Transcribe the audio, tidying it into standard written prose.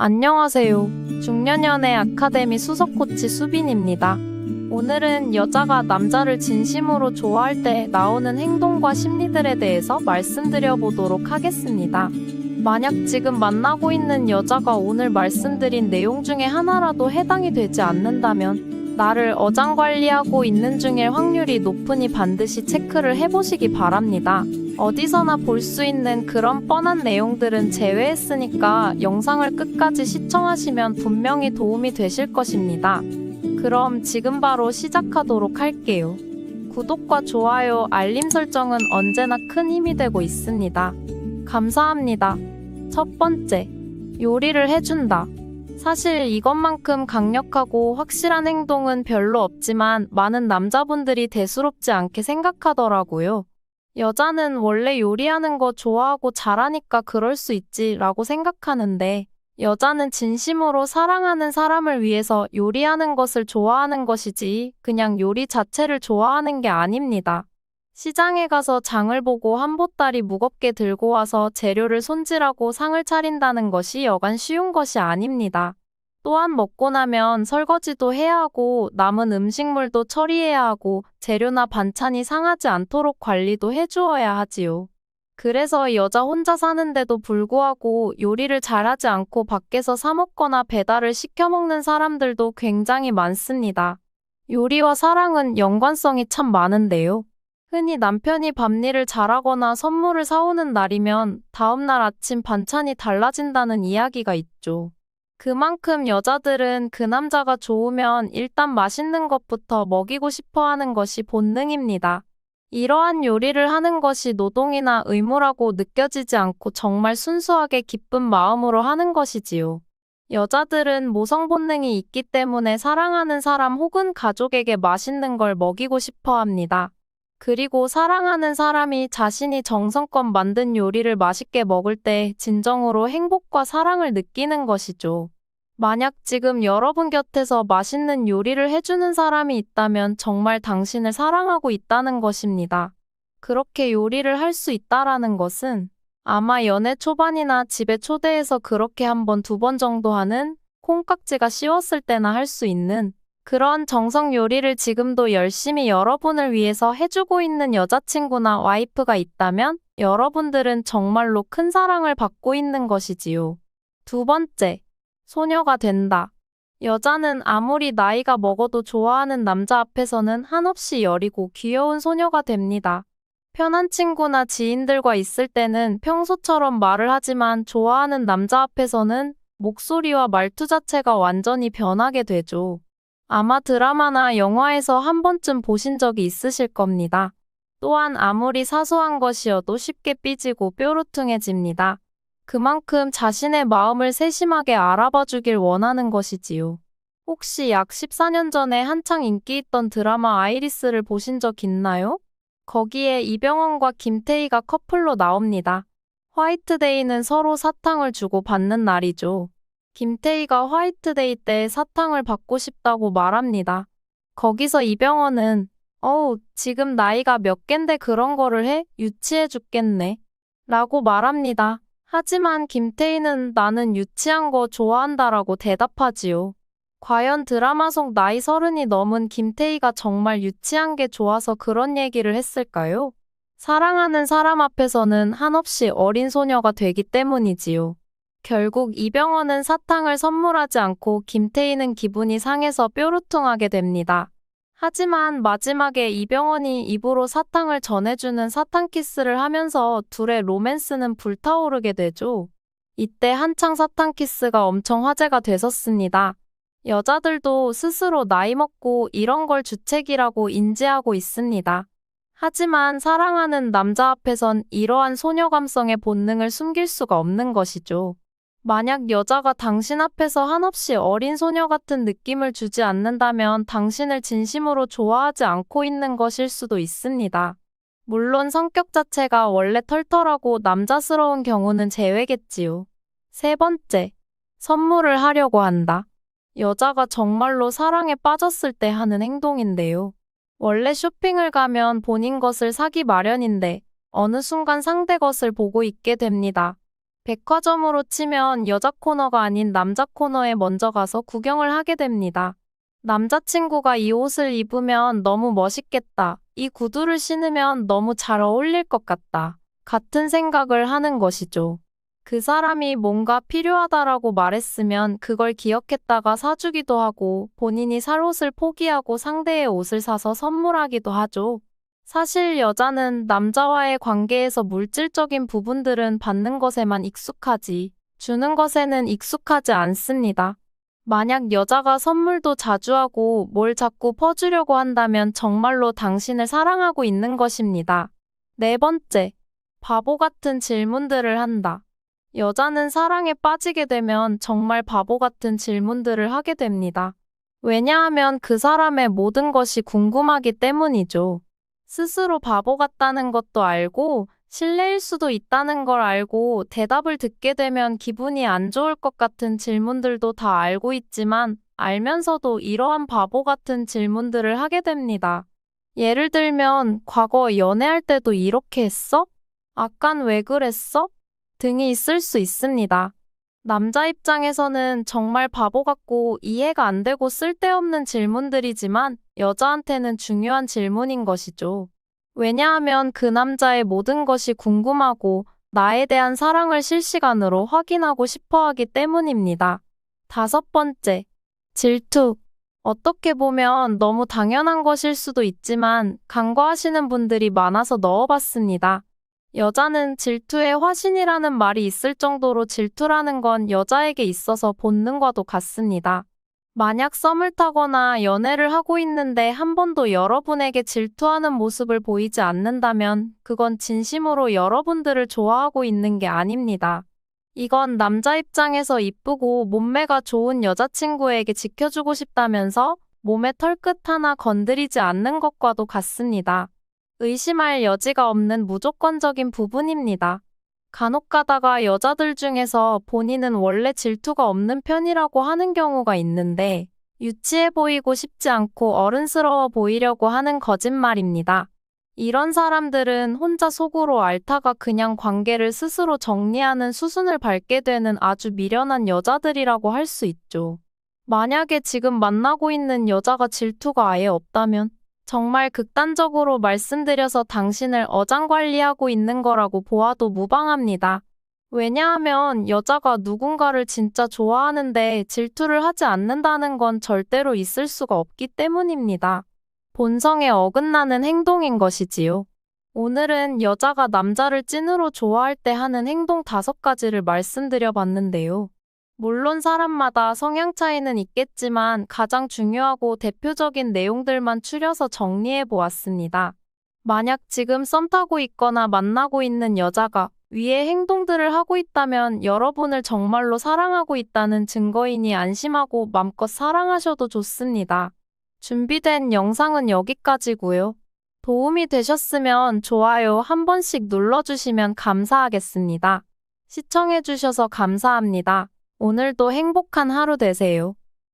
안녕하세요. 중년연애 아카데미 수석 코치 수빈입니다. 오늘은 여자가 남자를 진심으로 좋아할 때 나오는 행동과 심리들에 대해서 말씀드려 보도록 하겠습니다. 만약 지금 만나고 있는 여자가 오늘 말씀드린 내용 중에 하나라도 해당이 되지 않는다면 나를 어장관리하고 있는 중일 확률이 높으니 반드시 체크를 해보시기 바랍니다. 어디서나 볼 수 있는 그런 뻔한 내용들은 제외했으니까 영상을 끝까지 시청하시면 분명히 도움이 되실 것입니다. 그럼 지금 바로 시작하도록 할게요. 구독과 좋아요, 알림 설정은 언제나 큰 힘이 되고 있습니다. 감사합니다. 첫 번째, 요리를 해준다. 사실 이것만큼 강력하고 확실한 행동은 별로 없지만 많은 남자분들이 대수롭지 않게 생각하더라고요. 여자는 원래 요리하는 거 좋아하고 잘하니까 그럴 수 있지 라고 생각하는데 여자는 진심으로 사랑하는 사람을 위해서 요리하는 것을 좋아하는 것이지 그냥 요리 자체를 좋아하는 게 아닙니다. 시장에 가서 장을 보고 한 보따리 무겁게 들고 와서 재료를 손질하고 상을 차린다는 것이 여간 쉬운 것이 아닙니다. 또한 먹고 나면 설거지도 해야 하고 남은 음식물도 처리해야 하고 재료나 반찬이 상하지 않도록 관리도 해주어야 하지요. 그래서 여자 혼자 사는데도 불구하고 요리를 잘하지 않고 밖에서 사 먹거나 배달을 시켜 먹는 사람들도 굉장히 많습니다. 요리와 사랑은 연관성이 참 많은데요. 흔히 남편이 밤일을 잘하거나 선물을 사오는 날이면 다음날 아침 반찬이 달라진다는 이야기가 있죠. 그만큼 여자들은 그 남자가 좋으면 일단 맛있는 것부터 먹이고 싶어 하는 것이 본능입니다. 이러한 요리를 하는 것이 노동이나 의무라고 느껴지지 않고 정말 순수하게 기쁜 마음으로 하는 것이지요. 여자들은 모성 본능이 있기 때문에 사랑하는 사람 혹은 가족에게 맛있는 걸 먹이고 싶어 합니다. 그리고 사랑하는 사람이 자신이 정성껏 만든 요리를 맛있게 먹을 때 진정으로 행복과 사랑을 느끼는 것이죠. 만약 지금 여러분 곁에서 맛있는 요리를 해주는 사람이 있다면 정말 당신을 사랑하고 있다는 것입니다. 그렇게 요리를 할 수 있다라는 것은 아마 연애 초반이나 집에 초대해서 그렇게 한 번, 두 번 정도 하는 콩깍지가 씌웠을 때나 할 수 있는 그런 정성 요리를 지금도 열심히 여러분을 위해서 해주고 있는 여자친구나 와이프가 있다면 여러분들은 정말로 큰 사랑을 받고 있는 것이지요. 두 번째, 소녀가 된다. 여자는 아무리 나이가 먹어도 좋아하는 남자 앞에서는 한없이 여리고 귀여운 소녀가 됩니다. 편한 친구나 지인들과 있을 때는 평소처럼 말을 하지만 좋아하는 남자 앞에서는 목소리와 말투 자체가 완전히 변하게 되죠. 아마 드라마나 영화에서 한 번쯤 보신 적이 있으실 겁니다. 또한 아무리 사소한 것이어도 쉽게 삐지고 뾰루퉁해집니다. 그만큼 자신의 마음을 세심하게 알아봐 주길 원하는 것이지요. 혹시 약 14년 전에 한창 인기 있던 드라마 아이리스를 보신 적 있나요? 거기에 이병헌과 김태희가 커플로 나옵니다. 화이트데이는 서로 사탕을 주고 받는 날이죠. 김태희가 화이트데이 때 사탕을 받고 싶다고 말합니다. 거기서 이병헌은 지금 나이가 몇 갠데 그런 거를 해? 유치해 죽겠네. 라고 말합니다. 하지만 김태희는 나는 유치한 거 좋아한다라고 대답하지요. 과연 드라마 속 나이 30이 넘은 김태희가 정말 유치한 게 좋아서 그런 얘기를 했을까요? 사랑하는 사람 앞에서는 한없이 어린 소녀가 되기 때문이지요. 결국 이병헌은 사탕을 선물하지 않고 김태희는 기분이 상해서 뾰루퉁하게 됩니다. 하지만 마지막에 이병헌이 입으로 사탕을 전해주는 사탕키스를 하면서 둘의 로맨스는 불타오르게 되죠. 이때 한창 사탕키스가 엄청 화제가 됐었습니다. 여자들도 스스로 나이 먹고 이런 걸 주책이라고 인지하고 있습니다. 하지만 사랑하는 남자 앞에선 이러한 소녀 감성의 본능을 숨길 수가 없는 것이죠. 만약 여자가 당신 앞에서 한없이 어린 소녀 같은 느낌을 주지 않는다면 당신을 진심으로 좋아하지 않고 있는 것일 수도 있습니다. 물론 성격 자체가 원래 털털하고 남자스러운 경우는 제외겠지요. 세 번째, 선물을 하려고 한다. 여자가 정말로 사랑에 빠졌을 때 하는 행동인데요. 원래 쇼핑을 가면 본인 것을 사기 마련인데 어느 순간 상대 것을 보고 있게 됩니다. 백화점으로 치면 여자 코너가 아닌 남자 코너에 먼저 가서 구경을 하게 됩니다. 남자친구가 이 옷을 입으면 너무 멋있겠다. 이 구두를 신으면 너무 잘 어울릴 것 같다. 같은 생각을 하는 것이죠. 그 사람이 뭔가 필요하다라고 말했으면 그걸 기억했다가 사주기도 하고 본인이 살 옷을 포기하고 상대의 옷을 사서 선물하기도 하죠. 사실 여자는 남자와의 관계에서 물질적인 부분들은 받는 것에만 익숙하지, 주는 것에는 익숙하지 않습니다. 만약 여자가 선물도 자주 하고 뭘 자꾸 퍼주려고 한다면 정말로 당신을 사랑하고 있는 것입니다. 네 번째, 바보 같은 질문들을 한다. 여자는 사랑에 빠지게 되면 정말 바보 같은 질문들을 하게 됩니다. 왜냐하면 그 사람의 모든 것이 궁금하기 때문이죠. 스스로 바보 같다는 것도 알고 실례일 수도 있다는 걸 알고 대답을 듣게 되면 기분이 안 좋을 것 같은 질문들도 다 알고 있지만 알면서도 이러한 바보 같은 질문들을 하게 됩니다. 예를 들면 과거 연애할 때도 이렇게 했어? 아깐 왜 그랬어? 등이 있을 수 있습니다. 남자 입장에서는 정말 바보 같고 이해가 안 되고 쓸데없는 질문들이지만 여자한테는 중요한 질문인 것이죠. 왜냐하면 그 남자의 모든 것이 궁금하고 나에 대한 사랑을 실시간으로 확인하고 싶어 하기 때문입니다. 다섯 번째, 질투. 어떻게 보면 너무 당연한 것일 수도 있지만 간과하시는 분들이 많아서 넣어봤습니다. 여자는 질투의 화신이라는 말이 있을 정도로 질투라는 건 여자에게 있어서 본능과도 같습니다. 만약 썸을 타거나 연애를 하고 있는데 한 번도 여러분에게 질투하는 모습을 보이지 않는다면 그건 진심으로 여러분들을 좋아하고 있는 게 아닙니다. 이건 남자 입장에서 이쁘고 몸매가 좋은 여자친구에게 지켜주고 싶다면서 몸에 털끝 하나 건드리지 않는 것과도 같습니다. 의심할 여지가 없는 무조건적인 부분입니다. 간혹 가다가 여자들 중에서 본인은 원래 질투가 없는 편이라고 하는 경우가 있는데 유치해 보이고 싶지 않고 어른스러워 보이려고 하는 거짓말입니다. 이런 사람들은 혼자 속으로 앓다가 그냥 관계를 스스로 정리하는 수순을 밟게 되는 아주 미련한 여자들이라고 할 수 있죠. 만약에 지금 만나고 있는 여자가 질투가 아예 없다면 정말 극단적으로 말씀드려서 당신을 어장관리하고 있는 거라고 보아도 무방합니다. 왜냐하면 여자가 누군가를 진짜 좋아하는데 질투를 하지 않는다는 건 절대로 있을 수가 없기 때문입니다. 본성에 어긋나는 행동인 것이지요. 오늘은 여자가 남자를 찐으로 좋아할 때 하는 행동 5가지를 말씀드려 봤는데요. 물론 사람마다 성향 차이는 있겠지만 가장 중요하고 대표적인 내용들만 추려서 정리해 보았습니다. 만약 지금 썸 타고 있거나 만나고 있는 여자가 위의 행동들을 하고 있다면 여러분을 정말로 사랑하고 있다는 증거이니 안심하고 맘껏 사랑하셔도 좋습니다. 준비된 영상은 여기까지고요. 도움이 되셨으면 좋아요 한 번씩 눌러주시면 감사하겠습니다. 시청해주셔서 감사합니다. 오늘도 행복한 하루 되세요.